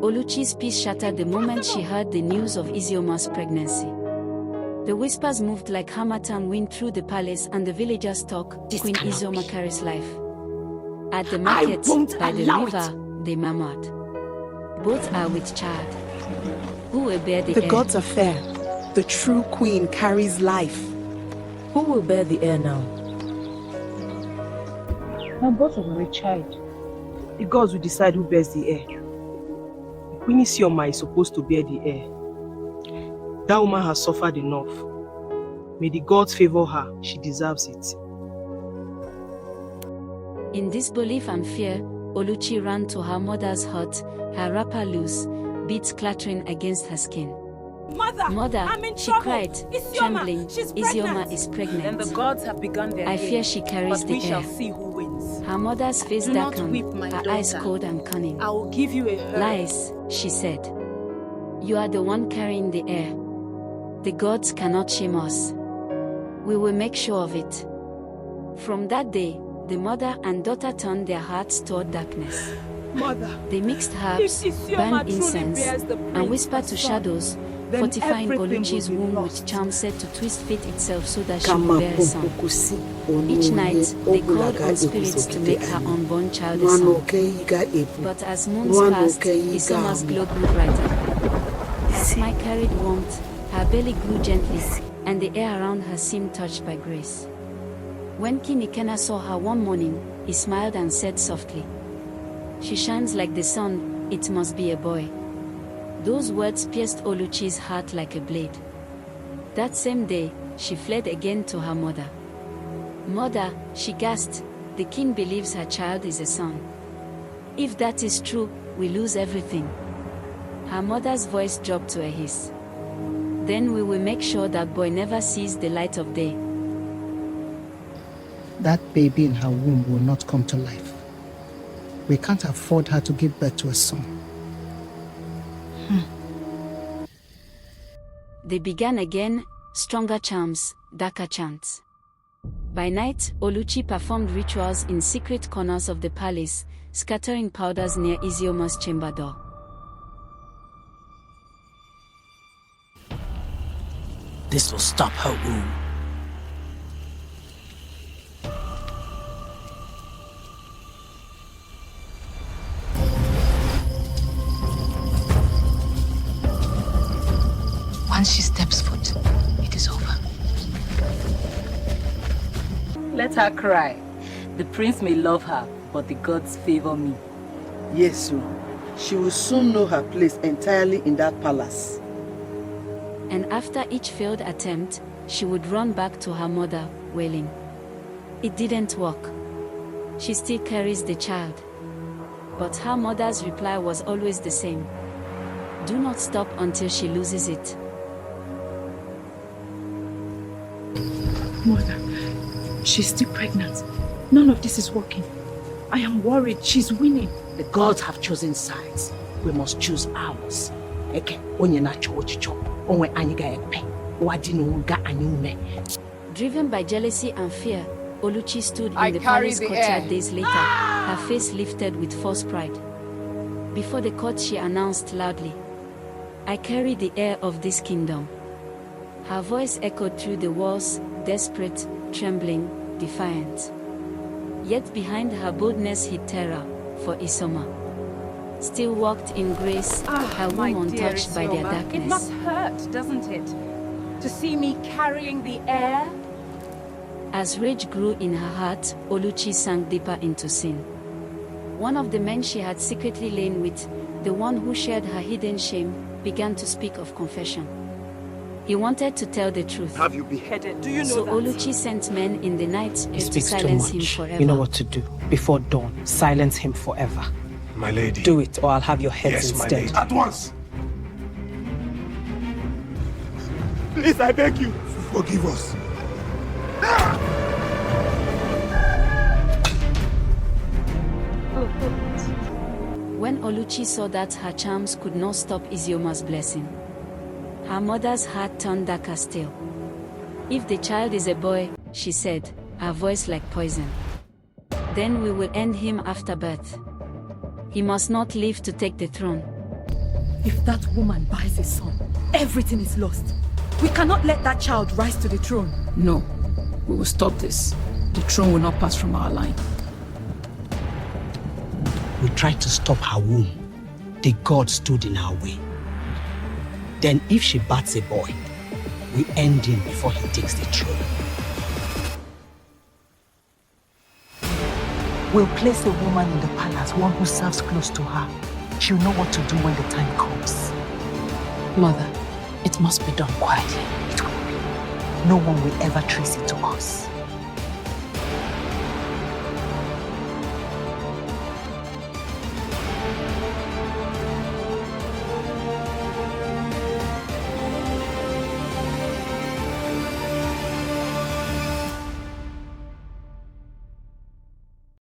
Oluchi's peace shattered the moment she heard the news of ISIOMA's pregnancy. The whispers moved like harmattan wind through the palace, and the villagers talk, Queen ISIOMA carries life. At the market, by the river, they murmured. Both are with child. Who will bear the heir? The gods are fair. The true queen carries life. Who will bear the heir now? Now both of them are a child. The gods will decide who bears the heir. Queen ISIOMA is supposed to bear the heir. That woman has suffered enough. May the gods favor her. She deserves it. In disbelief and fear, Oluchi ran to her mother's hut, her wrapper loose, beads clattering against her skin. Mother, I'm in she trouble. cried, trembling. ISIOMA is pregnant. Then the gods have begun their I game, fear she carries but the we shall heir. see who wins. Her mother's face Do not darkened, weep, my her eyes daughter. cold and cunning. I will give you a herd. Lies, she said. You are the one carrying the heir. The gods cannot shame us. We will make sure of it. From that day, the mother and daughter turned their hearts toward darkness. Mother, They mixed herbs, If ISIOMA burned truly incense, bears the and prince whispered to son, shadows, then fortifying everything Oluchi's will be womb with lost. charms said to twist fate itself so that she would bear a son. Each night, they called on spirits to make her unborn child a son. But as moons passed, ISIOMA's glow grew brighter. Her smile carried warmth, her belly grew gently, and the air around her seemed touched by grace. When King Ikena saw her one morning, he smiled and said softly, "She shines like the sun, it must be a boy." Those words pierced Oluchi's heart like a blade. That same day, she fled again to her mother. "Mother," she gasped, "the king believes her child is a son. If that is true, we lose everything." Her mother's voice dropped to a hiss. "Then we will make sure that boy never sees the light of day." That baby in her womb will not come to life. We can't afford her to give birth to a son. They began again, stronger charms, darker chants. By night, Oluchi performed rituals in secret corners of the palace, scattering powders near ISIOMA's chamber door. This will stop her womb. Once she steps foot, it is over. Let her cry. The prince may love her, but the gods favor me. Yes, sir. She will soon know her place entirely in that palace. And after each failed attempt, she would run back to her mother, wailing. It didn't work. She still carries the child. But her mother's reply was always the same. Do not stop until she loses it. Mother, she's still pregnant. None of this is working. I am worried. She's winning. The gods have chosen sides. We must choose ours. Eke, onye na chochicho, onwe aniga ekpe, wadinu ga anyume. Driven by jealousy and fear, Oluchi stood in the palace courtyard days later, her face lifted with false pride. Before the court she announced loudly, "I carry the heir of this kingdom." Her voice echoed through the walls, desperate, trembling, defiant. Yet behind her boldness hid terror, for ISIOMA still walked in grace, her womb untouched by their darkness. It must hurt, doesn't it? To see me carrying the heir? As rage grew in her heart, Oluchi sank deeper into sin. One of the men she had secretly lain with, the one who shared her hidden shame, began to speak of confession. He wanted to tell the truth. Have you beheaded? Do you know So that? Oluchi sent men in the night He to speaks too silence him much. forever. You know what to do. Before dawn, silence him forever. My lady. Do it, or I'll have your heads Yes, my instead. lady. At once. Please, I beg you. Forgive us. When Oluchi saw that her charms could not stop ISIOMA's blessing, her mother's heart turned darker still. "If the child is a boy," she said, her voice like poison, "then we will end him after birth. He must not live to take the throne." If that woman buys a son, everything is lost. We cannot let that child rise to the throne. No, we will stop this. The throne will not pass from our line. We tried to stop her womb. The god stood in our way. Then if she bats a boy, we end him before he takes the throne. We'll place a woman in the palace, one who serves close to her. She'll know what to do when the time comes. Mother, it must be done quietly. It will be. No one will ever trace it to us.